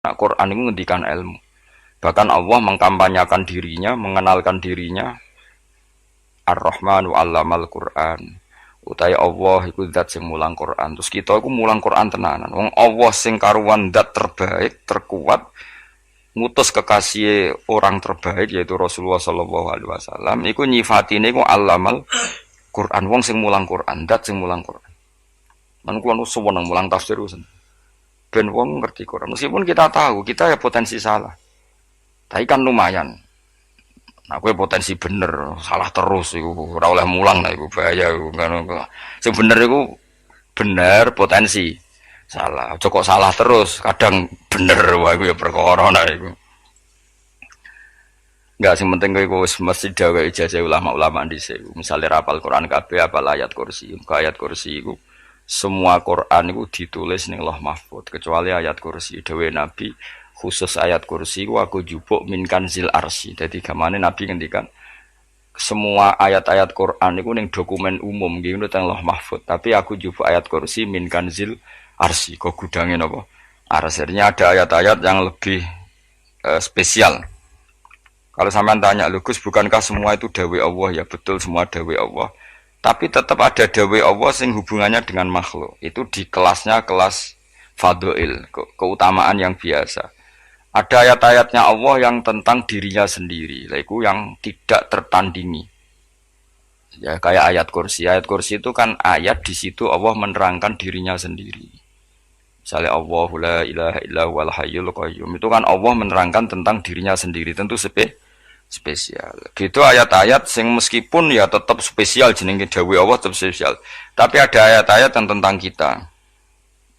Nah, Quran itu ngendikan ilmu. Bahkan Allah mengkampanyakan dirinya, mengenalkan dirinya Ar-Rahmanu 'allamal Qur'an. Utai Allah iku zat sing mulang Quran. Terus kita iku mulang Quran tenanan. Wong Allah sing karuan zat terbaik, terkuat, ngutus kekasih orang terbaik yaitu Rasulullah sallallahu alaihi wasallam iku nyifatine iku 'allamal Quran. Wong sing mulang Quran, zat sing mulang Quran. Man kula nu seneng mulang tafsir ben wong ngerti Quran. Meskipun kita tahu kita ya potensi salah. Tapi kan lumayan. Nah, gue potensi bener, salah terus iku ora oleh mulang lah iku bahaya iku kan. Sing bener iku bener potensi. Salah, aja kok salah terus, kadang bener wae iku ya perkara nah iku. Enggak sing penting kowe wis mesti gawe ijazah ulama-ulama dhisik. Misale rapal Quran kabeh apal ayat kursi. Ayat kursi iku semua Quran itu ditulis ning Lauh Mahfuz kecuali ayat kursi dawuh Nabi khusus ayat kursi ku aku jupuk min kanzil arsy. Dadi gamane Nabi ngendikan semua ayat-ayat Quran itu ning dokumen umum nggih teng Lauh Mahfuz tapi aku jupuk ayat kursi min kanzil arsy. Kok gudange napa? Arsy-nya ada ayat-ayat yang lebih spesial. Kalau sampean tanya, Gus bukankah semua itu dawuh Allah? Ya betul semua dawuh Allah. Tapi tetap ada dawuh Allah sing hubungannya dengan makhluk. Itu di kelasnya kelas fadhil, keutamaan yang biasa. Ada ayat-ayatnya Allah yang tentang dirinya sendiri, yaitu yang tidak tertandingi. Ya kayak ayat kursi. Ayat kursi itu kan ayat di situ Allah menerangkan dirinya sendiri. Misalnya Allahu la ilaha illa huwal hayyul qayyum. Itu kan Allah menerangkan tentang dirinya sendiri, tentu spesial. Gitu ayat-ayat sing meskipun ya tetap spesial jenenge dawuh Allah tetap spesial. Tapi ada ayat-ayat yang tentang kita.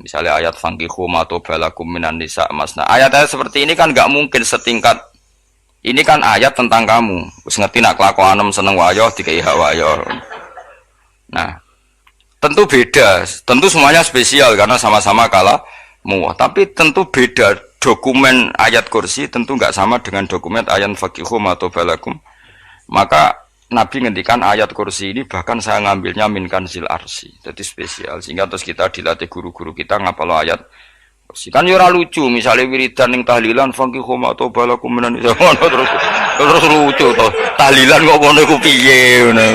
Misalnya ayat fankihu ma tobalakum minan nisa masna. Ayat-ayat seperti ini kan enggak mungkin setingkat. Ini kan ayat tentang kamu. Wis ngerti nak kelakuanem seneng wayo dikai hak wayo. Nah, tentu beda. Tentu semuanya spesial karena sama-sama kalamu. Tapi tentu beda. Dokumen ayat kursi tentu enggak sama dengan dokumen ayat faqihu atau balakum. Maka Nabi ngendikan ayat kursi ini bahkan saya ngambilnya min kanzil arsy. Jadi spesial sehingga terus kita dilatih guru-guru kita ngapal ayat kursi. Kan ya ora lucu misalnya wiridan ning tahlilan faqihu atau balakum menan terus lucu to. Tahlilan kok ngono iku piye ngono.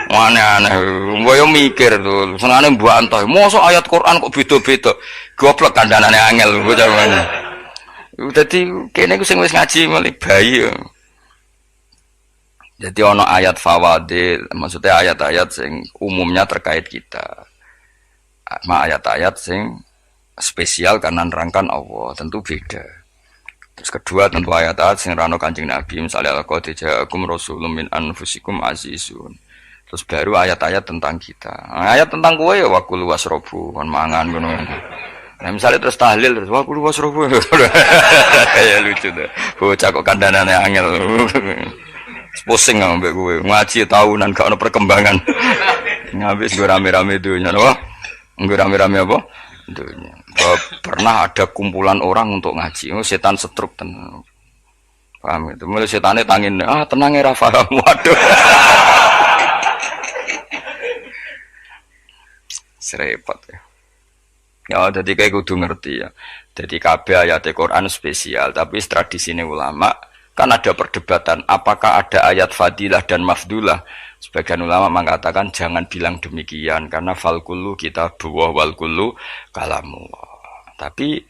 Aneh-aneh, gue mikir tuh, senangnya mbantah. Mosok ayat Quran kok beda-beda, goblok kandhanane angel, gue cuman. Jadi kayaknya gue wis ngaji malah bayi. Jadi ono ayat fawadil, maksudnya ayat-ayat sing umumnya terkait kita. Ayat-ayat sing spesial karena nerangkan Allah, tentu beda. Terus kedua tentu ayat-ayat sing rano Kanjeng Nabi, misalnya laqad ja'akum rasulun min anfusikum azizun. Terus baru ayat-ayat tentang kita. Nah, ayat tentang kowe ya wakul wasrobu kon mangan ngono. Nah, misalnya terus tahlil terus wakul wasrobu. Kayak lucu tuh. Bocah kok kandhanane angel. Pusing ambek kowe. Ngaji tahunan gak ono perkembangan. Ngabis gue rame-rame dunya loh. Gue rame-rame apa? Dunya. Pernah ada kumpulan orang untuk ngaji. Oh, setan setruk tenan. Paham itu. Mulai setane tangin, tenang ya Rafa. Waduh. Serepot ya. Ya, jadi kayak kudu ngerti ya. Jadi kabeh ayat Quran spesial, tapi tradisine ulama kan ada perdebatan apakah ada ayat fadilah dan mafdulah. Sebagian ulama mengatakan jangan bilang demikian karena fal kullu kitabullah wal kullu kalamullah. Tapi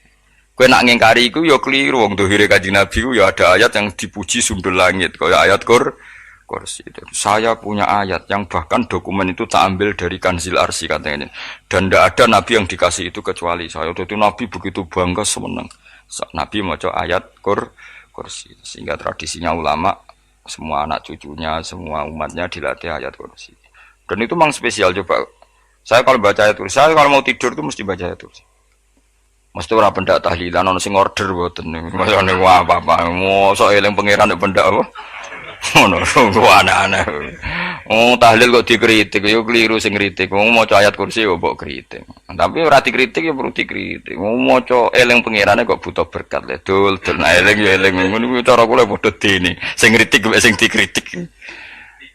kowe nak ngingkari iku ya keliru wong dohire Kanjeng Nabi ku ya ada ayat yang dipuji sundul langit kaya ayat kursi. Saya punya ayat yang bahkan dokumen itu tak ambil dari kanzil arsy katanya. Dan tidak ada nabi yang dikasih itu kecuali saya. Itu nabi begitu bangga seneng. Nabi maca ayat kursi. Sehingga tradisinya ulama semua anak cucunya, semua umatnya dilatih ayat kursi. Dan itu memang spesial coba. Saya kalau baca ayat kursi, saya kalau mau tidur itu mesti baca ayat kursi. Mesti ora pendak tahlilan ono sing order mboten. Masane apa-apa. Mosok eling pangeran nek pendak apa? Ono aneh-aneh. Oh tahlil kok dikritik, yo keliru sing kritik. Wong maca ayat kursi yo mbok kritik. Tapi ora dikritik yo perlu dikritik. Wong maca eling pangerane kok butuh berkat le dul eling yo eling ngono cara kula padha dene. Sing kritik mek sing dikritik.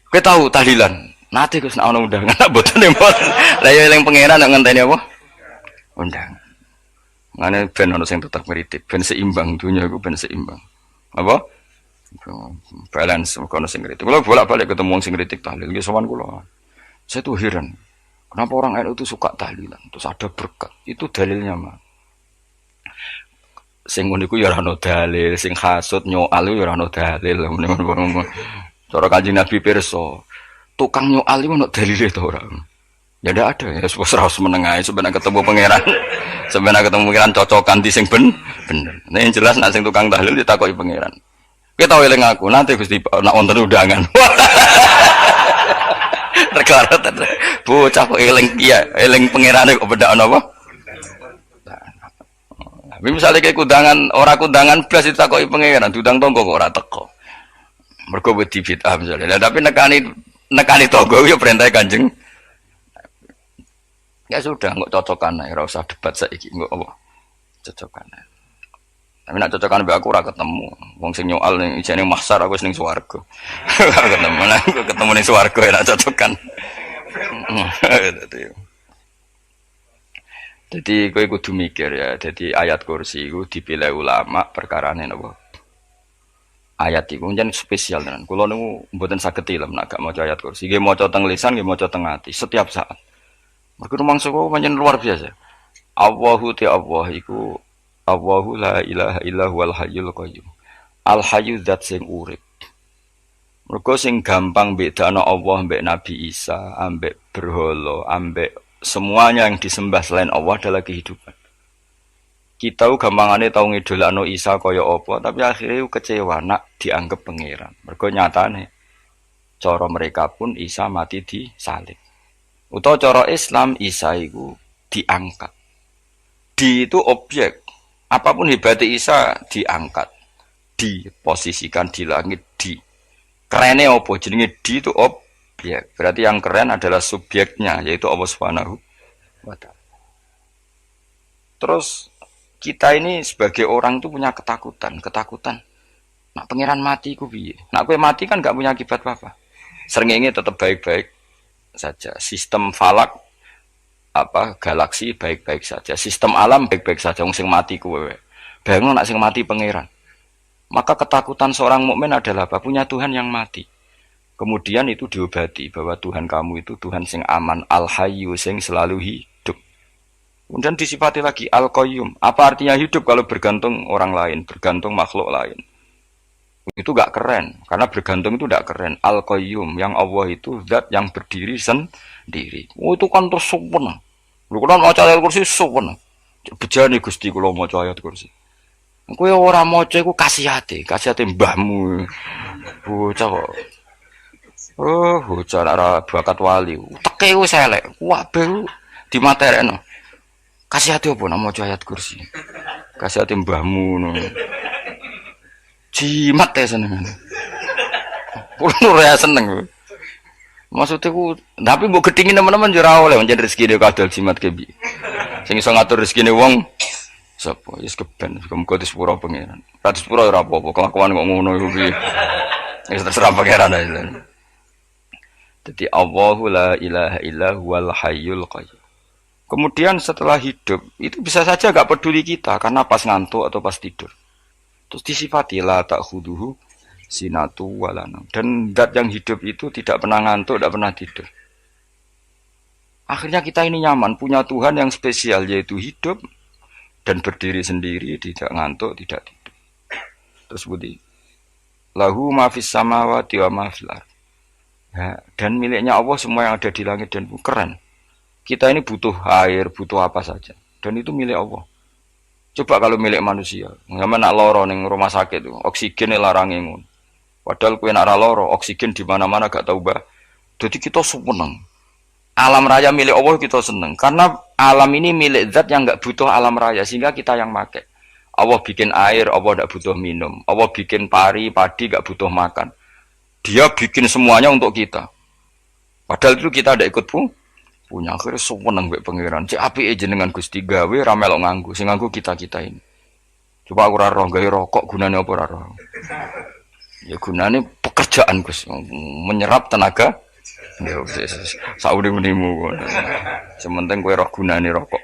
Kowe tahu tahlilan? Nate Gus nek ana undangan mboten mboten. Lah yo eling pangeran nek ngenteni apa? Undangan. Ngene ben ono sing tetep ngritik, ben seimbang dunia iku ben seimbang. Apa? Balance kono sing ngritik. Kula bolak-balik ketemu wong sing ngritik tahlil, nggih sowan kula. Saya tuh heran. Kenapa orang NU itu suka tahlilan? Terus ada berkat. Itu dalilnya mah. Sing ngono iku ya ora ono dalil, sing hasud nyoal ya ora ono dalil. Cara Kanjeng Nabi pirsa, tukang nyoal iku ono dalile to ora? Ya ndak ada ya, harus menengahi sebenarnya ketemu pangeran. Sebenarnya ketemu pangeran cocokan di sing bener. Nah yang jelas nak sing tukang tahlil ditakoki pangeran. Kita eling aku, nanti Gusti nak wonten undangan. Perkara bocah kok eling iya, eling pangerane kok bedak napa? Tapi misalnya kayak kundangan blas ditakoki pangeran, diundang tonggo kok ora teko. Mergo wedi bid'ah misalnya. Tapi nekani tonggo ya perintah Kanjeng. Ya sudah, nggak cocokan ae, ora usah debat saiki, nggak apa. Cocokan ae. Tapi nak cocokan mbek aku ora ketemu. Wong sing nyoal ning ijene mahsyar aku ning swarga. Ora ketemu, aku ketemu ning swarga ya nak cocokan. Jadi kowe kudu mikir ya, jadi ayat kursi iku dipilih ulama perkarane napa? Ayat iku njen spesial tenan. Kula niku mboten saged ilem nek gak maca ayat kursi. Nggih maca teng lisan, nggih maca teng ati setiap saat. Mergo rumangsa kok pancen luar biasa. Allahu ta Allah iku Allahu la ilaha illa huwal hayyul qayyum. Al hayyu zat sing urip. Mergo sing gampang bedakno Allah mbek Nabi Isa, ambek berhala, ambek semuanya yang disembah selain Allah adalah kehidupan. Kita gampangane tau ngidolakno Isa kaya apa, tapi akhirnya kecewa nak dianggap pangeran. Mergo nyatane cara mereka pun Isa mati disalib. Utawa cara Islam Isa iku diangkat. Di itu objek. Apapun hebatnya Isa diangkat. Diposisikan di langit di. Kerene apa? Jenenge di itu objek. Berarti yang keren adalah subjeknya yaitu Allah Subhanahu wa taala. Terus kita ini sebagai orang itu punya ketakutan. Nak pangeran mati iku piye? Nak kowe mati kan gak punya akibat apa-apa. Srengenge tetap baik-baik saja. Sistem falak galaksi baik-baik saja. Sistem alam baik-baik saja. Wong sing mati kuwe. Bayangno nek sing mati pangeran. Maka ketakutan seorang mukmin adalah apa? Punya Tuhan yang mati. Kemudian itu diobati bahwa Tuhan kamu itu Tuhan sing aman, al-hayyu sing selalu hidup. Kemudian disifati lagi al-qayyum. Apa artinya hidup kalau bergantung orang lain, bergantung makhluk lain? Itu gak keren, karena bergantung itu gak keren. Al-Qayyum, yang Allah itu zat yang berdiri sendiri. Oh itu kan terus sempurna. Lu kan maca ayat kursi sempurna. Bejane Gusti kula maca ayat kursi. Kowe ora maca iku kasihate mbahmu. Bocah kok. Oh, bocah ora bakat wali. Teke wis elek. Kabeh dimaterekno. Kasihate opo nek maca ayat kursi? Kasihate mbahmu ngono. Jimat ya seneng. Kulo ora seneng. Maksudnya ku, tapi mbok gedhingin teman-teman yo ora oleh pancen rezekine kadal jimat kebi. Sing iso ngatur rezekine wong sapa? Wis keben, muga disepuro pangeran. Ra disepuro ora apa-apa, kelakuan kok ngono iku piye. Wis terserah pangeran ae. Jadi Allahu la ilaha illa huwal hayyul qayyum. Kemudian setelah hidup, itu bisa saja gak peduli kita karena pas ngantuk atau pas tidur. Terus disifati la ta'khuduhu sinatu walanam. Dan zat yang hidup itu tidak pernah ngantuk, tidak pernah tidur. Akhirnya kita ini nyaman, punya Tuhan yang spesial yaitu hidup dan berdiri sendiri, tidak ngantuk, tidak tidur. Terus budi lahu ma fis samawati wa ma fil ardh. Ya, dan miliknya Allah semua yang ada di langit dan bumi. Keren. Kita ini butuh air, butuh apa saja. Dan itu milik Allah. Coba kalau milik manusia, sama nak loro ning rumah sakit itu, oksigen larang ngono. Padahal kowe nak loro, oksigen di mana-mana gak tahu bah. Jadi kita seneng. Alam raya milik Allah kita seneng karena alam ini milik zat yang gak butuh alam raya sehingga kita yang make. Allah bikin air, Allah gak butuh minum. Allah bikin padi gak butuh makan. Dia bikin semuanya untuk kita. Padahal itu kita ada ikut punya akhirnya seneng mbek pangeran. Cek apike jenengan Gusti gawe ra melok nganggo. Sing nganggo kita-kita ini. Coba aku ora roh gawe rokok gunane apa ora roh. Ya gunane pekerjaan Gus, menyerap tenaga. Ya wis saudi-unimu. Sementing kowe roh gunane rokok.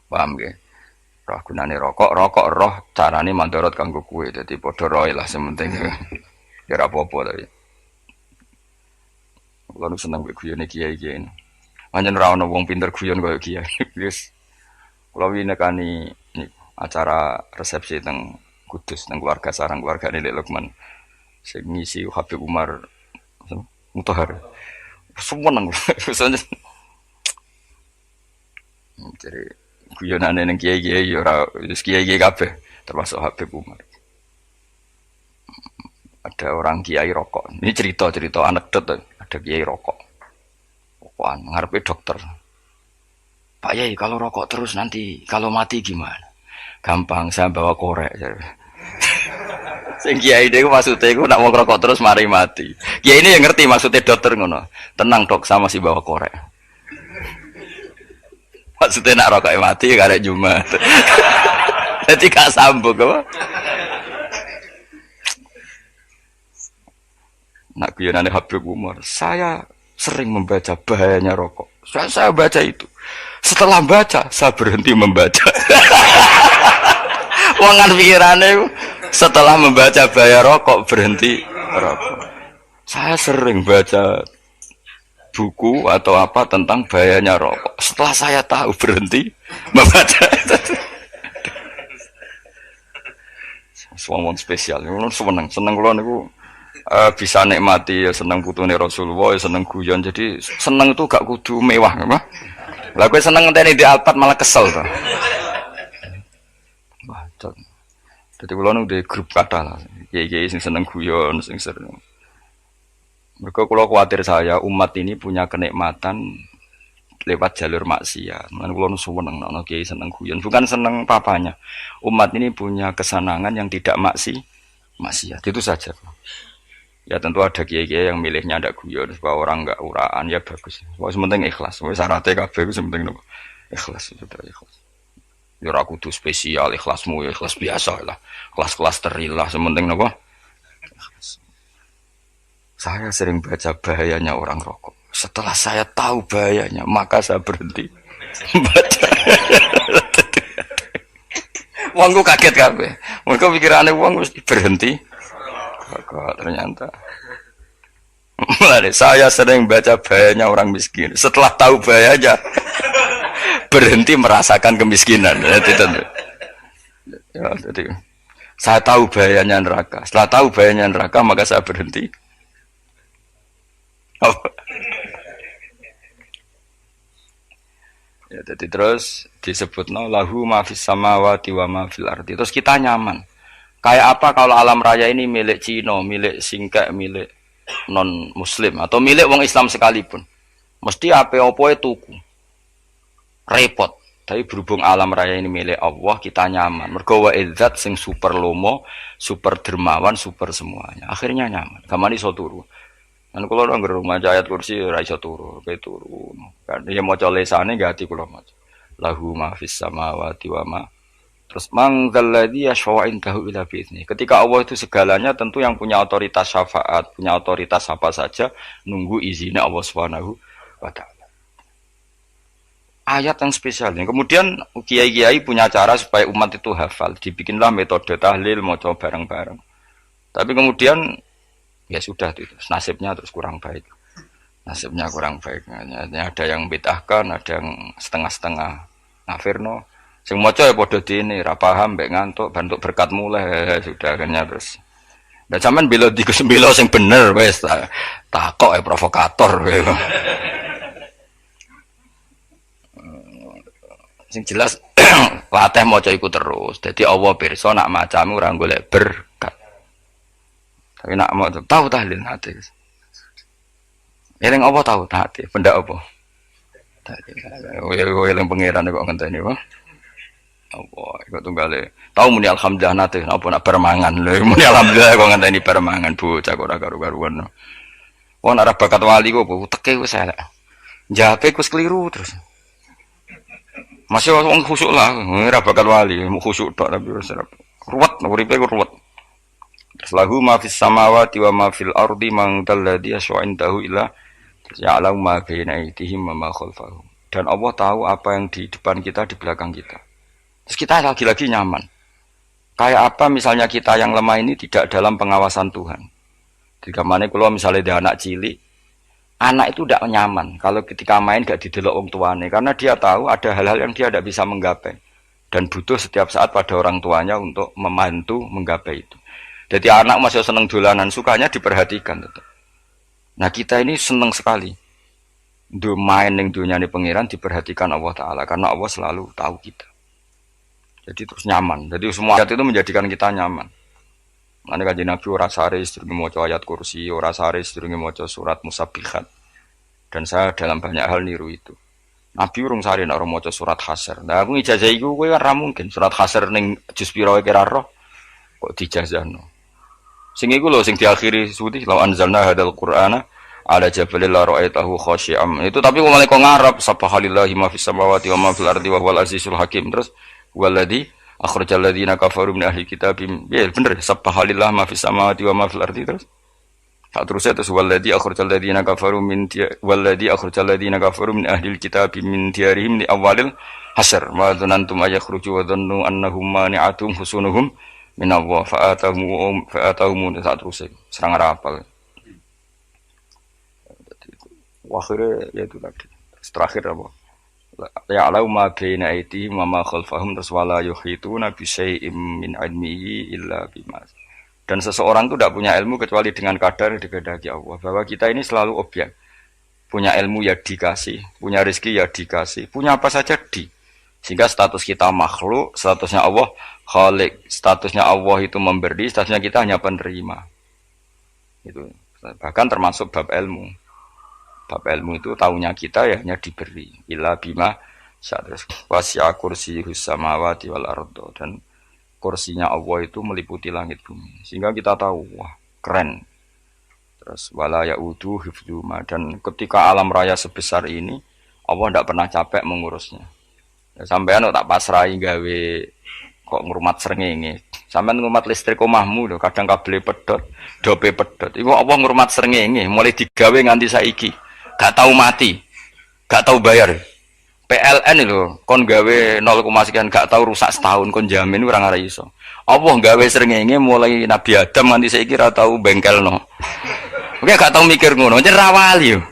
Paham nggih? Roh gunane rokok, rokok roh carane mandorot kanggo kowe. Dadi padha roe lah sementing. Ya ora apa-apa tapi. Kulo nu seneng mbek guyone kiai-kiai. Pancen ora ana wong pinter guyon kaya kiai. Wis kula wingi nekani acara resepsi teng Kudus teng keluarga sarang keluargane Lek Lukman. Sing ngisi Habib Umar Mutahar. Seneng. Jadi guyonane ning kiai-kiai ya ora wis kiai-kiai kabeh termasuk Habib Umar. Ada orang kiai rokok. Ini cerita-cerita anekdot. Ada kiai rokok. Rokokan ngarepe dokter. Pak Yai, kalau rokok terus nanti kalau mati gimana? Gampang, saya bawa korek. Sing kiai niku maksudnya iku nak mau rokok terus mari mati. Kiai ini yang ngerti maksudnya dokter ngono. Tenang dok, sama si bawa korek. Maksudnya nak rokok mati karek Jumat. Jadi gak sambung apa? Nak guyonane Habib Umar, saya sering membaca bahayanya rokok. Saya baca itu. Setelah baca, saya berhenti membaca. Wangan pikirannya setelah membaca bahaya rokok berhenti rokok. Saya sering baca buku atau apa tentang bahayanya rokok. Setelah saya tahu berhenti membaca. Suamon spesial. Seneng kula niku bisa nikmati ya seneng putune Rasulullah ya seneng guyon. Jadi seneng itu gak kudu mewah apa? Lah kowe seneng ngenteni di Alphard malah kesel to. Wah, dadi kula nang di grup kata lah. Kiai-kiai sing seneng guyon, sing sering. Mergo kula kuwatir saya umat ini punya kenikmatan lewat jalur maksiat. Mulane kula seneng ana kiai seneng guyon, bukan seneng papanya. Umat ini punya kesenangan yang tidak maksiat. Itu saja. Ya tentu ada kiai-kiai yang milihnya ada guyon supaya orang enggak uraan ya bagus. Wis penting ikhlas. Wis syaratnya kabeh wis penting nopo? Ikhlas sudah ikhlas. Ya ora kudu spesial ikhlasmu ya ikhlas biasa lah. Kelas-kelas terilah sementing nopo? Ikhlas. Saya sering baca bahayanya orang rokok. Setelah saya tahu bahayanya, maka saya berhenti baca. Wongku kaget kabeh. Mergo pikirane wong mesti berhenti. Kok ternyata saya sering baca bahayanya orang miskin. Setelah tahu bahayanya berhenti merasakan kemiskinan. Jadi saya tahu bahayanya neraka. Setelah tahu bahayanya neraka maka saya berhenti. Ya, jadi terus disebutno lahu ma fis samawati wa ma fil ardi. Terus kita nyaman. Kayak apa kalau alam raya ini milik Cina, milik Singkek, milik non Muslim atau milik wong Islam sekalipun, mesti apa-apa tuku, repot. Tapi berhubung alam raya ini milik Allah, kita nyaman. Mergo wa izzat sing super lomo, super dermawan, super semuanya. Akhirnya nyaman. Kamane iso turu. Kan kula ora ngger maca ayat kursi ora iso turu, pe turu. Kan ya maca lesane gati kula maca. Lahu ma fis samawati wa ma. Terus mangzalladzi yashfa'u indahu illa bi'izni. Ketika Allah itu segalanya, tentu yang punya otoritas syafaat, punya otoritas apa saja nunggu izinnya Allah Subhanahu wa taala. Ayat yang spesial. Kemudian kiai-kiai punya cara supaya umat itu hafal, dibikinlah metode tahlil maca bareng-bareng. Tapi kemudian ya sudah itu nasibnya terus kurang baik. Nasibnya kurang baik. Ada yang bid'ahkan, ada yang setengah-setengah ngafirno. Sing maca ya padha dene, ra paham mbek ngantuk, bantuk berkat mulai sudah akhirnya terus. Lah sampean bela dikesembelo sing bener wis takok provokator kowe. Sing jelas latih maca iku terus. Dadi Allah pirsa nak macamu ora golek berkat. Tapi nak mau tahu tahlil hati. Eling apa tahu hati, benda apa? Tahlil. Eling pangeran kok ngenteni apa? Allah, iku tunggale. Tahu muni alhamdulillah nate apa nak permangan lho. Muni alhamdulillah kok ngenteni permangan bocah kok ora karu-karuan. Wong ora bakat wali kok teke wis elek. Jape wis keliru terus. Masih wong khusuk lah, ora bakat wali, khusuk tok tapi wis ruwet, uripe ku ruwet. Lahu ma fis samawati wa ma fil ardi man dalladhi yash'indahu illa ya'lamu ma baina aydihim wa ma khalfahum. Dan Allah tahu apa yang di depan kita, di belakang kita. Terus kita lagi-lagi nyaman. Kayak apa misalnya kita yang lemah ini tidak dalam pengawasan Tuhan. Jika mana kalau misalnya dia anak cilik, anak itu tidak nyaman kalau ketika main gak didelok wong tuane karena dia tahu ada hal-hal yang dia tidak bisa menggapai dan butuh setiap saat pada orang tuanya untuk membantu menggapai itu. Jadi anak masih seneng dolanan, sukanya diperhatikan tetap. Nah kita ini seneng sekali main yang dunia ini pengiran diperhatikan Allah Ta'ala karena Allah selalu tahu kita. Jadi terus nyaman. Jadi semua ayat itu menjadikan kita nyaman. Nanti kajian Nabi ora sare sedurunge maca ayat kursi, ora sare sedurunge maca surat musabbihat. Dan saya dalam banyak hal niru itu. Nabi urung sare nek ora maca surat Hasyr. Nah aku ijazah iku kowe ora mungkin surat Hasyr ning juz pira wae kira roh kok dijazahno. Sing iku lho sing diakhiri suti law anzalna hadal qur'ana ala jabalil la ra'aitahu khashi'am. Itu tapi mulai kok ngarep subhanallahi ma fis samawati wa ma fil ardi wa huwal azizul hakim. Terus waladhi akhrajal ladzina kafaru min ahli kitabim. Ya bener subhanallah ma fis samawati wa ma fil ardi terus. Terusnya terus waladhi akhrajal ladzina kafaru min ahli kitabim min diyarihim li awalil hasyr. Wa dzanantum ayakhruju wa dhannu annahum mani'atum husunuhum min Allah fa'atahum terusnya serang rapal. Akhirnya ya itu tadi. Terakhir apa? Ya'lamu ma baina aydihim wa ma khalfahum wala yuhituna bi syai'in min 'ilmihi illa bima. Dan seseorang itu tidak punya ilmu kecuali dengan kadar dikehendaki Allah. Bahwa kita ini selalu objek. Punya ilmu ya dikasih, punya rezeki ya dikasih, punya apa saja di. Sehingga status kita makhluk, statusnya Allah khalik, statusnya Allah itu memberi, statusnya kita hanya penerima. Itu bahkan termasuk bab ilmu. Bab ilmu itu taunya kita ya hanya diberi illa bima sya'atus wasi'a kursiyus samawati wal ardo, dan kursinya Allah itu meliputi langit bumi sehingga kita tahu wah keren. Terus wala ya'udu hifdzuma, dan ketika alam raya sebesar ini Allah tidak pernah capek mengurusnya. Ya, sampean tak pasrahi gawe kok ngurmat srengenge. Sampean ngurmat listrik omahmu lho, kadang kabel pedhot, dope pedhot. Iku Allah ngurmat srengenge mulai digawe nganti saiki. Gak tahu mati, gak tahu bayar. PLN itu kon gawe 0, sekian gak tahu rusak setahun kon jamin ora ngara iso. Allah gawe srengenge mulai Nabi Adam nganti saiki ora tahu bengkelno. Oke gak tahu mikir ngono, jen rawali yo.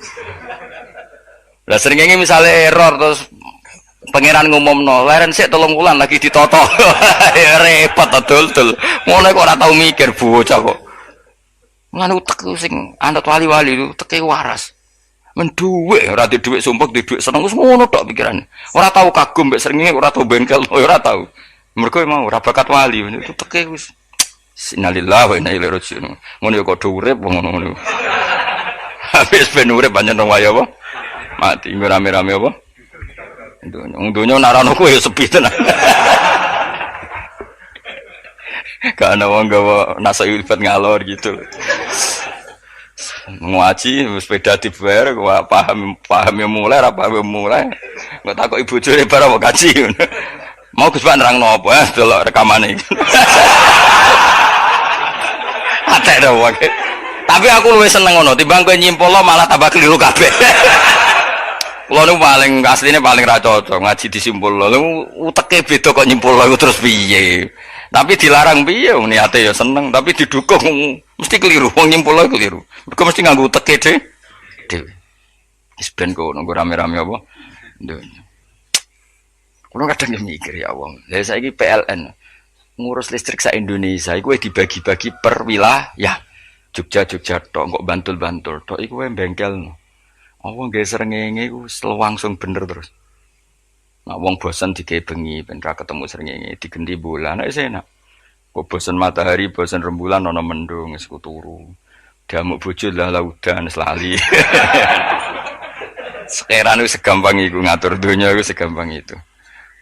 Lah srengenge misale error terus pangeran ngumumno, leren sik 3 wulan lagi ditoto. Ya repot dul-dul. Ngono kok ora tahu mikir bocah kok. Lan utek sing anut wali-wali itu teke waras. Menduwe ora di dhuwit sumpek, di dhuwit seneng wis ngono tok pikirane. Ora tau kagum mbek srengenge, ora tau bengkel, ora tau. Mergo mau ora bakat wali itu teke wis innalillahi wa inna ilaihi raji'un. Ngono ya kok urip ngono. Habis ben urip pancen wong wae apa? Mati rame-rame apa? Dunya narano ku ya sepi tenan. Gak ana wong gawa nasihat ngalor gitu. Ngaji sepeda dibayar paham ya mulai apa ya mulai nggak takut ibu juri para mau kaji mau Gus Pak nerang nopo delok rekamane ate dong tapi aku luwih seneng ngono timbang kowe nyimpul malah tambah keliru kabeh. Kulo niku paling asline paling ra cocok ngaji disimpul lho uteke beda kok nyimpul lho terus piye. Tapi dilarang piye wong niate ya seneng tapi didukung mesti keliru wong nyimpul lho keliru. Mergo mesti nganggo teke dhewe. Wis ben kono rame-rame apa. Kulo kadang mikir ya wong. Lah saiki PLN ngurus listrik sak Indonesia iku dibagi-bagi per wilayah. Jogja tok kok Bantul tok iku wae bengkelno. Apa nggih srengenge iku langsung bener terus. Nah wong bosen digawe bengi ben ra ketemu srengenge digenti bola nek enak. Kok bosen matahari, bosen rembulan ana mendung wis turu. Damuk bojo lah laudan selali. Sekarang itu segampang itu ngatur dunia itu segampang itu.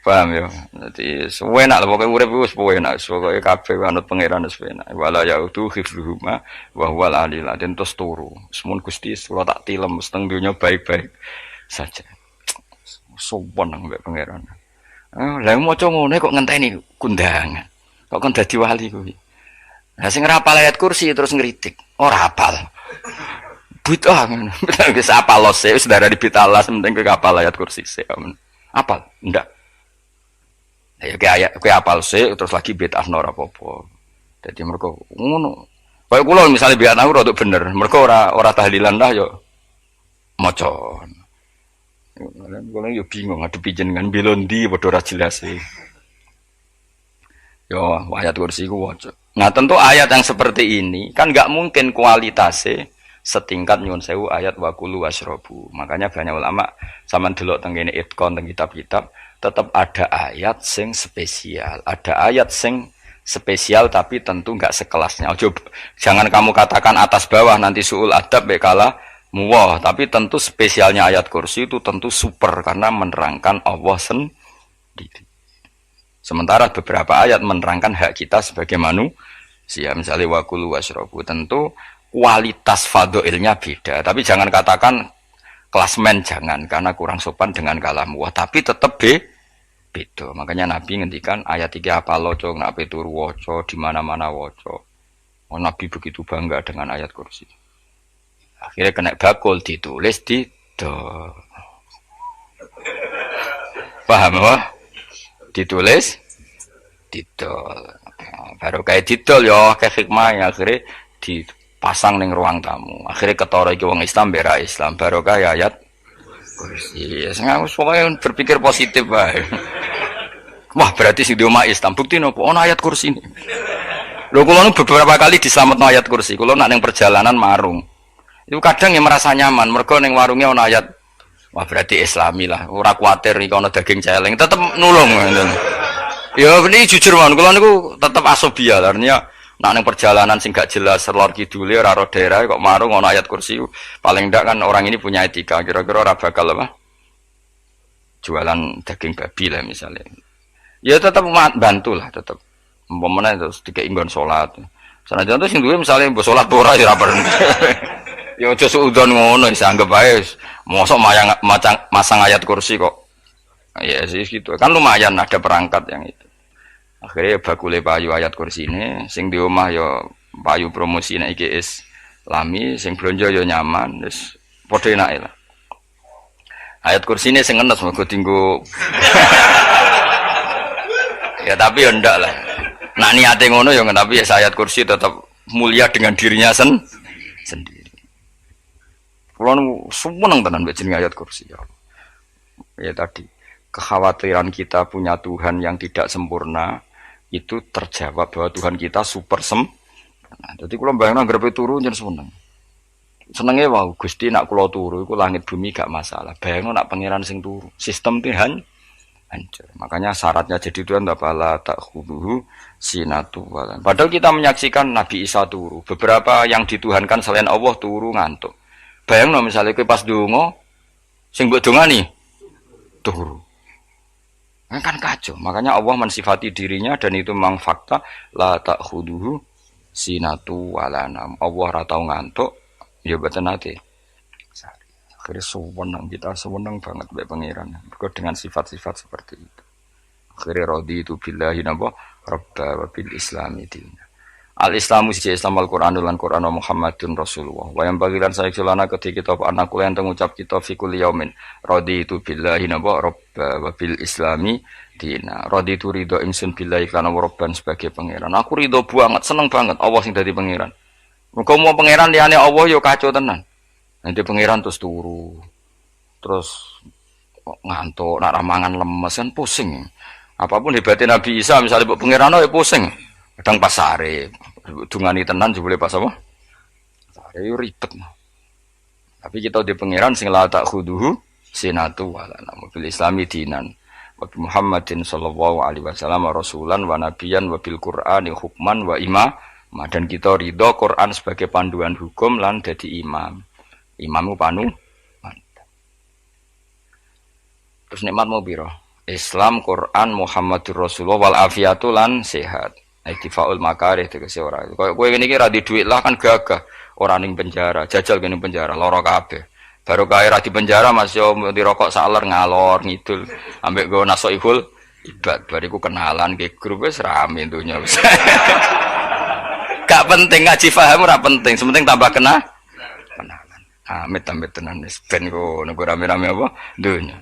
Paham ya? Jadi sewenak lah pokoknya urip wis enak, pokoknya kabeh anut pangeran wis enak. Wala yautu hifdzuhuma wa huwal aliyul azim terus turu. Semun Gusti kula tak tilem seteng dunia baik-baik saja. Sopan nang mbek pangeran. Lah maca ngene kok ngenteni kundangan. Kok kon dadi wali kuwi. Lah sing rapal ayat kursi terus ngritik. Ora hafal. Bid'ah ngono. Wis apal lose wis darani bitalas penting kowe hafal ayat kursi sik. Apal? Ndak. Ya kayak apal sih terus lagi bid'ah ora apa-apa. Dadi mergo ngono. Kaya kula misale biat aku rada bener, mergo ora tahlilan dah yo maca. Kula yo bingung ngadepi jenengan belondi padha ora jelas sih. Yo ayat kursi ku waca. Nah tentu ayat yang seperti ini kan nggak mungkin kualitasnya setingkat nyun sewu ayat wakulu wasrobu. Makanya banyak ulama sama delok tengene itkon teng kitab-kitab tetap ada ayat sing spesial, ada ayat sing spesial tapi tentu nggak sekelasnya. Ojo, jangan kamu katakan atas bawah nanti suul adab bekala muwah, tapi tentu spesialnya ayat kursi itu tentu super karena menerangkan Allah sendiri. Sementara beberapa ayat menerangkan hak kita sebagai manusia, misalnya wakulu wasrobu, tentu kualitas fadhilnya beda. Tapi jangan katakan klasmen, jangan, karena kurang sopan dengan kalam wah. Tapi tetap beda. Makanya Nabi ngendikan ayat 3 apa loco, nak petur woco, di mana-mana woco. Oh, Nabi begitu bangga dengan ayat kursi. Akhirnya kena bakul ditulis di do. Paham apa? Ditulis didol baru kayak didol ya kayak hikmah ya akhirnya dipasang ning ruang tamu akhirnya ketara iki wong Islam bera Islam baru kayak ayat kursi ya sengaja pokoknya berpikir positif wae. Wah berarti sing di omah Islam bukti nopo ono ayat kursi ini lho kula beberapa kali diselametno ayat kursi kula nak ning perjalanan marung itu kadang yang merasa nyaman mergo ning warungnya ono ayat. Wah berarti Islami lah, ora kuatir nih kalau daging celeng, tetap nulung. Ya ini jujur man, kalau niku tetap asobia, artinya nak neng perjalanan sing gak jelas, lor kidule, raro daerah, kok marung ono ayat kursi, paling ndak kan orang ini punya etika, kira-kira ora bakal apa? Jualan daging babi lah misalnya. Ya tetap bantu lah, tetap. Umpamanya terus dikei nggon salat. Senajan tuh sing duwe misalnya mbok salat ora ya ora perlu. Ya aja suudon ngono bisa anggap ae mosok masang ayat kursi kok. Ya sih gitu. Kan lumayan ada perangkat yang itu. Akhirnya bakule payu ayat kursi ini sing di omah ya payu promosi nek iki Islami sing blonjo ya nyaman wis padha enake lah. Ayat kursi ini sing ngenes mergo dinggo. Ya tapi ya ndak lah. Nak niate ngono ya tapi ya ayat kursi tetap mulia dengan dirinya sendiri. Kulo seneng tenan mbek jeneng ayat kursi ya. Ya tadi kekhawatiran kita punya Tuhan yang tidak sempurna itu terjawab bahwa Tuhan kita super sempurna. Jadi kulo bayangno grepe turu njen seneng. Senenge wae Gusti nak kulo turu iku langit bumi gak masalah. Bayangno nak pangeran sing turu, sistem Tuhan hancur. Makanya syaratnya jadi Tuhan bala takhuduhu sinatu walan. Padahal kita menyaksikan Nabi Isa turu. Beberapa yang dituhankan selain Allah turu ngantuk. Bayangno misalnya kowe pas donga sing mbok dongani turu. Kan kacau. Makanya Allah mensifati dirinya dan itu memang fakta la ta'khuduhu sinatu walanam. Allah ora tau ngantuk ya boten nate. Akhirnya sewenang kita sewenang banget mbek pangeran. Mergo dengan sifat-sifat seperti itu. Akhirnya raditu billahi napa rabba wa bil islami dinna. Al-Islamu siji Islam Al-Qur'an lan Qur'an Muhammadun Rasulullah. Wa yang bagilan saya celana ketika kita anak kula yang ngucap kita fi kulli yaumin raditu billahi naba rabba wa bil islami dina. Raditu ridho ingsun billahi lan rabban sebagai pangeran. Aku ridho banget, seneng banget Allah sing dadi pangeran. Muga mau pangeran liyane Allah ya kacau tenan. Nanti pangeran terus turu. Terus ngantuk, nak ramangan lemes kan pusing. Apapun hebatnya Nabi Isa misalnya pangeran ya pusing. Kadang pasare dungani tenan jebule pas apa? Pasare ribet. Tapi kita di pangeran sing la ta'khuduhu sinatu wala bil islami dinan. Wa Muhammadin sallallahu alaihi wasallam rasulan wa nabiyan wa bil Qur'ani hukman wa imam. Dan kita ridho Quran sebagai panduan hukum lan dadi imam. Imamu panu. Terus nikmat mau piro? Islam, Quran, Muhammadur Rasulullah wal afiatu lan sehat. Iktifaul makarih tegese ora. Kaya kowe ngene iki ra di dhuwit lah kan gagah. Ora ning penjara, jajal kene penjara, lara kabeh. Baru kae ra di penjara Mas yo dirokok saler ngalor ngidul. Ambek go nasoihul ibad bariku kenalan ke grup wis rame dunya wis. Gak penting ngaji paham ora penting, sementing tambah kenalan. Amit-amit tenan wis ben go rame-rame apa dunya.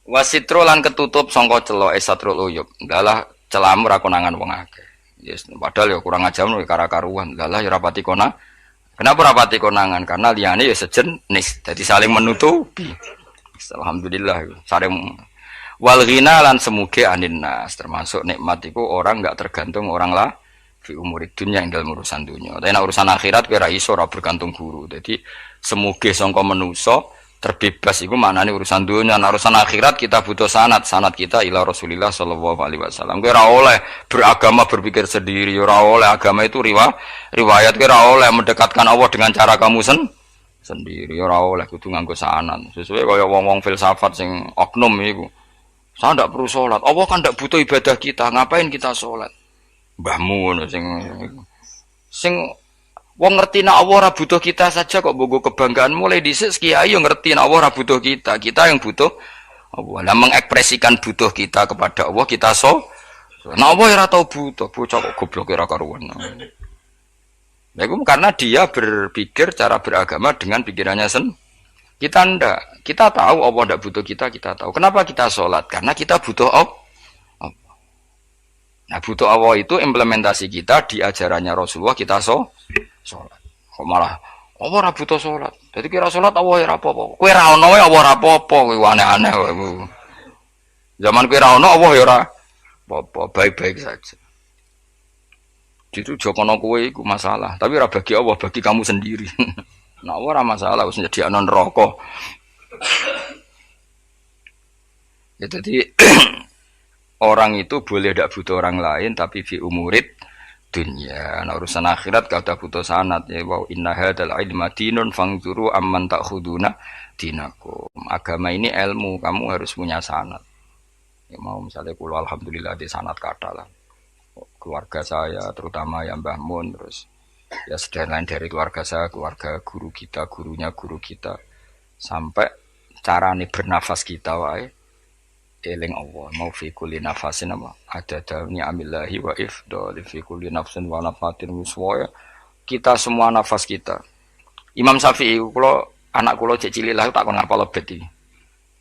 Wasitro lan ketutup sangka celok esatrul uyub. Dalah celamu ra konangan wong akeh. Yes, padahal ya kurang ajar no kara-karuan. Dalah ya rapati kona. Kenapa rapati konangan? Karena liyane ya sejenis. Jadi saling menutupi. Alhamdulillah saling wal ghina lan semuge anin nas termasuk nikmat itu orang enggak tergantung orang lah fi umurid dunya ing dalam urusan dunia. Tapi nek urusan akhirat kowe ra iso ora bergantung guru. Jadi semuge sangka manusa terbebas iku maknane urusan dunia. Nah, urusan akhirat kita butuh sanad kita ila Rasulillah sallallahu alaihi wasallam. Kowe ora oleh beragama berpikir sendiri, ora oleh agama itu riwayat kowe ora oleh mendekatkan Allah dengan cara kamu sendiri, ora oleh kudu nganggo sanad. Sesuai kaya wong-wong filsafat sing oknum iku. Saya ndak perlu sholat. Allah kan ndak butuh ibadah kita. Ngapain kita sholat? Mbahmu ngono sing wong ngerti nek Allah ora butuh kita saja kok bogo kebanggaan mulai dhisik kiai yo ngerti nek Allah ora butuh kita. Kita yang butuh Allah. Lah mengekspresikan butuh kita kepada Allah kita nek Allah ora tau butuh, bocah kok goblok ora karuan. Nah, itu karena dia berpikir cara beragama dengan pikirannya kita ndak. Kita tahu Allah ndak butuh kita tahu. Kenapa kita sholat? Karena kita butuh Allah. Nah, butuh Allah itu implementasi kita di ajarannya Rasulullah kita sholat. Kok malah Allah ora butuh sholat. Jadi kira sholat Allah ora apa-apa. Kowe ra ono wae Allah ora apa-apa, kowe aneh-aneh wae. Zaman kowe ra ono Allah ya ora apa-apa, baik-baik saja. Itu jokono kowe iku masalah, tapi ora bagi Allah, bagi kamu sendiri. Nah, Allah ora masalah wis nyediakno neraka. Ya jadi orang itu boleh tidak butuh orang lain tapi fi umurid dunya. Nah, urusan akhirat gak ada butuh sanad ya. Wa inna hadzal ilma dinun fangzuru amman ta'khuduna dinakum. Agama ini ilmu, kamu harus punya sanad. Ya mau misalnya kula alhamdulillah di sanad kata lah. Keluarga saya terutama yang Mbah Mun terus ya sedang lain dari keluarga saya, keluarga guru kita, gurunya guru kita sampai carane bernafas kita wae eling Allah mau fi kulli nafasin apa ada dawni amillahi wa ifdal fi kulli nafsin wa nafatin muswaya kita semua nafas kita. Imam Syafi'i kula anak kula cek cilik lah tak kon ngapal lebet iki.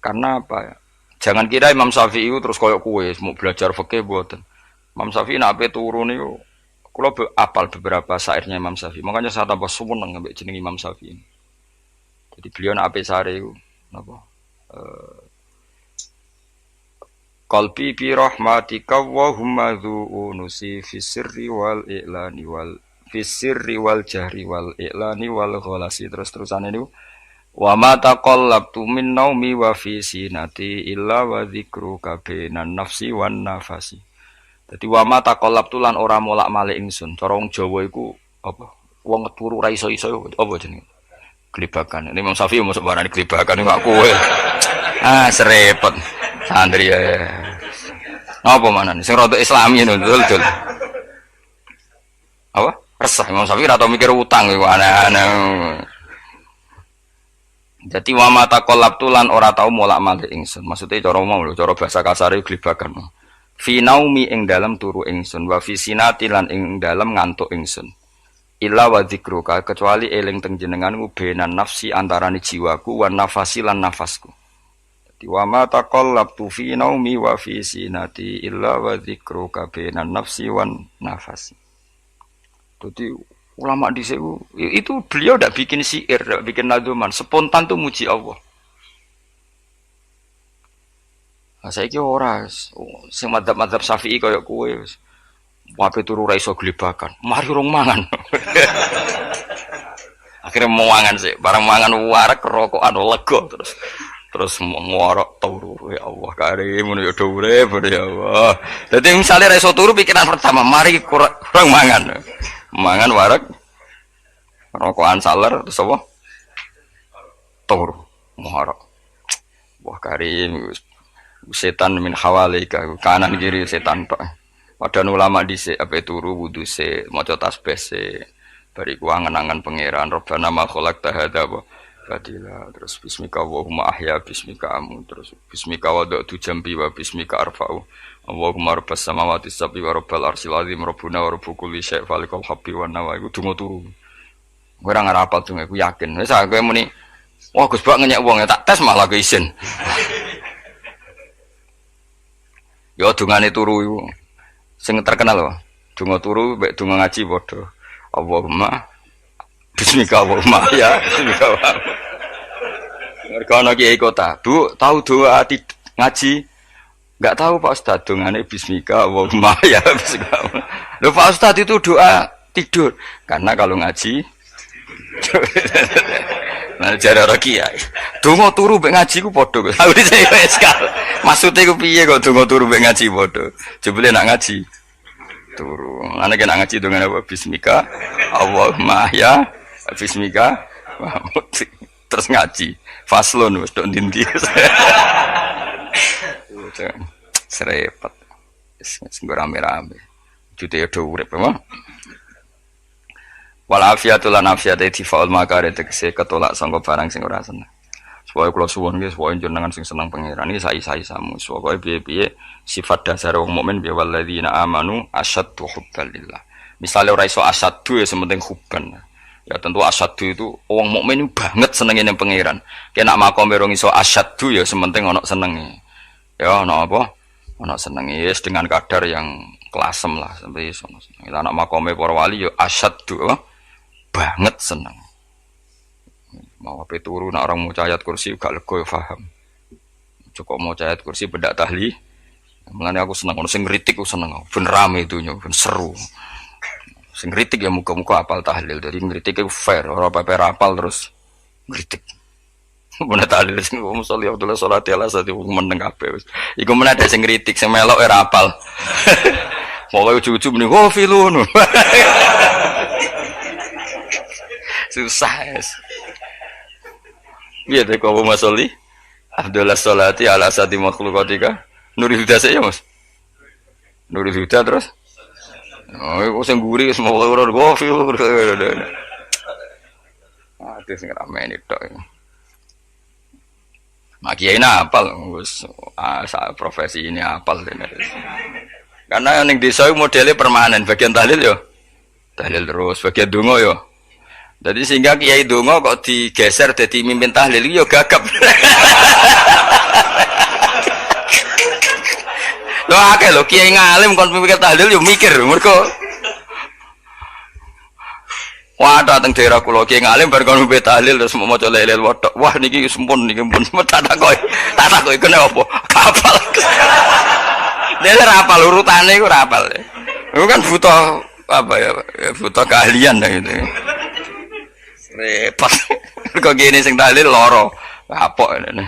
Karena apa? Jangan kira Imam Syafi'i terus koyo kowe mau belajar fikih mboten. Imam Syafi'i nek ape turu niku kula apal beberapa syairnya Imam Syafi'i. Makanya saya tambah seneng ambek jeneng Imam Syafi'i. Jadi beliau nek ape sare iku napa? Qalbi bi rahmatika wa humma dzu'unusi fi sirri wal i'lani wal fi sirri wal jahri wal i'lani wal ghalasi terus-terusan ini wa ma taqallabtu min naumi wa fi sinati illa wa dzikruka bainan nafsi wan nafasi. Dadi wa ma taqallabtu lan ora molak-malik ingsun. Cara wong Jawa iku apa? Wong turu ra iso-iso apa jenenge? Glibakan. Ini Imam Syafi'i mosok barani glibakan kok kowe. Ah, serepet. Santri ya. Apa manane? Sing rada Islami ngono, dul. Apa? Resah Imam Syafi'i ora tau mikir utang iku aneh-aneh. Jadi wa mata qallabtu lan ora tau molak-malik ingsun. Maksude cara mau lho, cara bahasa kasare glibakan. Fi naumi ing dalem turu ingsun, wa fi sinati lan ing dalem ngantuk ingsun. Illa wa dzikruka kecuali eling teng jenenganmu benan nafsi antarane jiwaku wan nafasi lan nafasku. Wa ma taqallabtu fi naumi wa fi sinati illa wa dzikruka bainan nafsi wan nafasi. Jadi ulama dhisik itu beliau ndak bikin syair, ndak bikin nadzuman, spontan tuh muji Allah. Nah, saiki ora sing madzhab Syafi'i kaya kowe wis wae turu ra iso glebakan. Mari rong mangan. Akhirnya mau mangan sih, barang mangan warek rokokan lega terus ngorok turu ya Allah karim ngono ya urip ya Allah. Dadi misale ra iso turu pikiran pertama mari kurang mangan. Mangan wareg rokokan saler terus apa? Turu ngorok. Wah karim setan min hawalika kanan kiri setan tok. Padahal ulama dhisik ape turu wudu se maca tasbih se bariku angen-angen pangeran Rabbana ma khalaqta hadza Fadila terus bismika Allahumma ahya bismika amu terus bismika wada'tu jambi wa bismika arfa'u Allahumma rabbas samawati sab'i wa rabbal arsyil azim rabbuna wa rabbu kulli syai' falikal habbi wa nawa iku donga turu kowe ora ngarapal donga iku yakin wis kowe muni wah Gus Bak ngenyek wong ya tak tes malah ke isin Ya dungane turu iku. Sing terkenal loh. Donga turu mek donga ngaji padha. Allahumma bismika Allahumma ya bismika. Mergo ana kiai kota, Bu, tahu doa ngaji? Enggak tahu Pak Ustaz, dongane bismika Allahumma ya bismika. Loh Pak Ustaz itu doa tidur. Karena kalau ngaji nah jare ora kiai. Donga turu mek ngaji ku padha. Aku dhisik wis kal. Maksude ku piye kok donga turu mek ngaji padha? Jebule nak ngaji turu. Ana kena ngaji dongane apa bismika Allahumma ya bismika terus ngaji. Faslon wis tok ndi-ndi. Serepet. Wis rame-rame. Jute yo urip apa? Wal afiatul lan afiate tifaul makare tegese ketolak sangka barang sing ora seneng. Supaya kula suwun nggih supaya jenengan sing seneng pangeran iki sai-saisamu. Supaya piye-piye sifat dasar wong mukmin bi walladzina amanu asyaddu hubbalillah. Misale ora iso asyaddu ya sementing hubban. Ya tentu asyaddu itu wong mukmin banget senenge ning pangeran. Kena makome rong iso asyaddu ya sementing ana senenge. Ya ana apa? Ana senenge yes, dengan kadar yang klasem lah sampai iso. Ila anak makome para wali ya asyaddu banget seneng. Mau apa turu nak orang mau ayat kursi gak lega ya paham. Cukup mau ayat kursi bedak tahli. Mulane aku seneng ono sing ngritik aku seneng. Ben rame itunya, ben seru. Sing ngritik ya muga-muga apal tahlil. Jadi ngritik itu fair, ora paper apal terus ngritik. Bener tahlil sing musolli Abdullah sholati ala sate meneng kabeh wis. Iku meneh ada sing ngritik, sing melok ora apal. Pokoke ujug-ujug muni oh filun. Susah es. Biar deh kau masoli. Abdullah sholati ala sati makhlukatika. Nurul Huda saya mas. Nurul Huda terus. Oh, aku sengguri semua orang gofil. Ada sing ramai tok. Makiai apal, profesi ini apal. Karena yang desa modelnya permanen. Bagian tahlil yo, tahlil terus. Bagian dungo yo. Jadi sehingga kiai dongo kok digeser jadi mimpin tahlil yo gagap. Lo akeh lo kiai ngalim kon mimpin tahlil yo mikir mergo. Wah dateng daerah kula kiai ngalim bar kon mimpin tahlil terus mau maca lelel wedok. Wah niki sempun niki pun tak takoki kene apa? Kapal. Dene ora apal urutane iku ora apal. Iku kan butuh apa ya? Butuh keahlian gitu. Repot. Kok gini sing tahlil loro. Kapok ngene.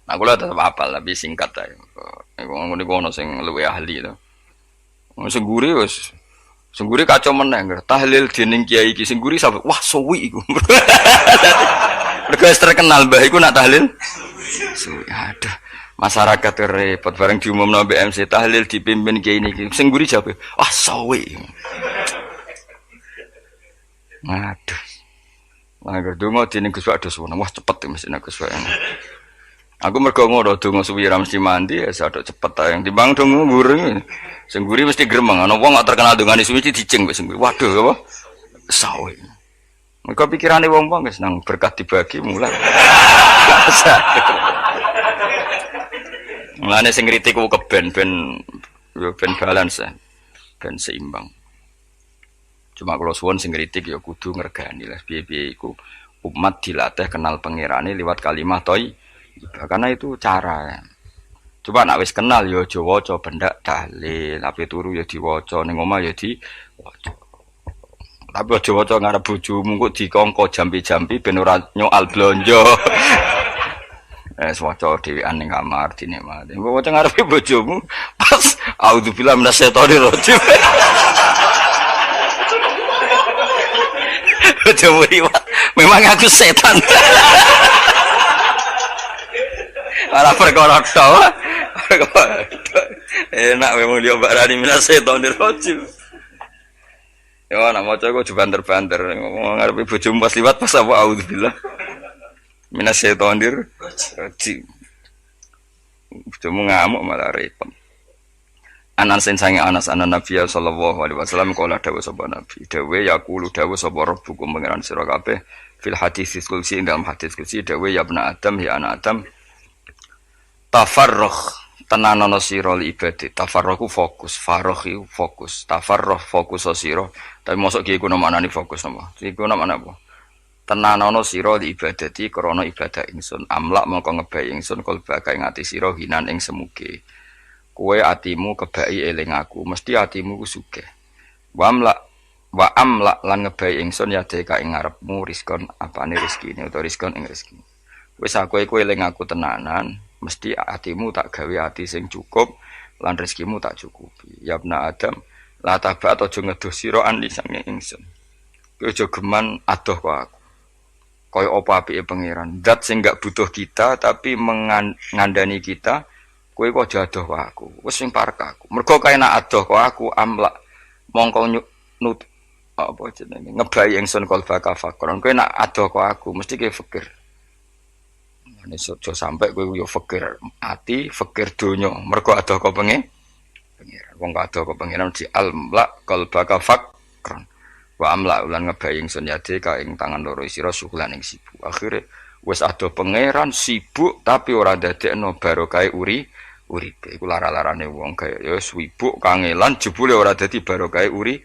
Nah kula tetep apal tapi singkat ae. Iku ngono sing luwih ahli to. Sing guri wis. Sing guri kacau meneh tahlil dening kiai iki sing guri sampe wah suwi iku. Mergo terkenal mbah iku nak tahlil. Suwi aduh. Masyarakat repot bareng diumumno BMC tahlil dipimpin kiai niki. Sing guri jape wah suwi. Aduh. Lah donga dening Gus Pak Doswono. Wah cepet mesti nek Gus Pak. Aku mergo ngono donga suwi ra mesti mandi ya sadok cepet ta yang timbang donga nguri. Sing nguri mesti gremeng. Ana wong gak terkenal dongane suwi dicing wis nguri. Waduh apa? Sawe. Mergo pikirane wong-wong wis nang berkah dibagi mulai. Mulane sing kritik ku keben ben balance. Ben seimbang. Cuma kalau suwon sing kritik ya kudu ngergani lah piye-piye iku umat dilatih kenal pangerane liwat kalimat thoi. Karena itu cara. Coba nak wis kenal ya aja waca bendak tahlil, tapi turu ya diwaca ning omah ya diwaca. Tapi aja waca ngarep bojomu kok dikongko jampi-jampi ben ora nyoal blonjo. Waca dhewean ning kamar dinikmati. Mbok waca ngarepe bojomu pas auzubillahi minasyaitonir rajim. Coba liwat, memang aku setan. Malah perkara tok. Enak memang dia barani minas setonir rajim. Ya nak maca kok banter-banter. Ngarepe bojomu pas liwat pas apa auzubillah. Minas setonir rajim. Bojomu ngamuk malah repot. Anas sange Anas anan Nabi sallallahu alaihi wasallam kala dawuh sapa Nabi dawuh yaqulu dawuh sapa rabbukum pangeran sira kabeh fil hadis qudsi dalam hadis qudsi dawuh ya ibna adam ya anak adam tafarrugh tenanono sira li ibadah tafarruhu fokus farrohi fokus tafarruh fokus sira tapi mosok ki kuno maknane fokus napa iki kuno makna apa tenanono sira li ibadati krana ibadah ingsun amlak mongko ngebai ingsun kalbaka ing ati sira hinan ing semuge kowe atimu kebaki eling aku mesti atimu ku sugih wa amlak lan ngebai ingsun ya deka ing ngarepmu rizkon apane rezekine utawa rizkon ing rezeki wis aku kowe eling aku tenanan mesti atimu tak gawe ati sing cukup lan rezekimu tak cukupi ya ibna adam la tabat aja ngedoh sira an lisange ingsun kowe aja geman adoh kok aku kaya apa apike pangeran zat sing gak butuh kita tapi mengandani kita kowe kok aja adoh kok aku wis sing parek aku mergo kae nak adoh kok aku amlak mongko nut apa jenenge ngebai ingsun kalbaka fakron kowe nak adoh kok aku mesti kowe fikir nek aja sampe kowe yo fikir ati fikir donya mergo adoh kok pengen wong adoh kok pengen di almlak kalbaka fakron wa amla ulan ngebai ingsun yade ka ing tangan loro sira suhulan ing sibuk akhire wis adoh pangeran sibuk tapi ora dadekno barokah uripe iku lara-larane wong kaya ya sibuk kangelan jebule ora dadi barokah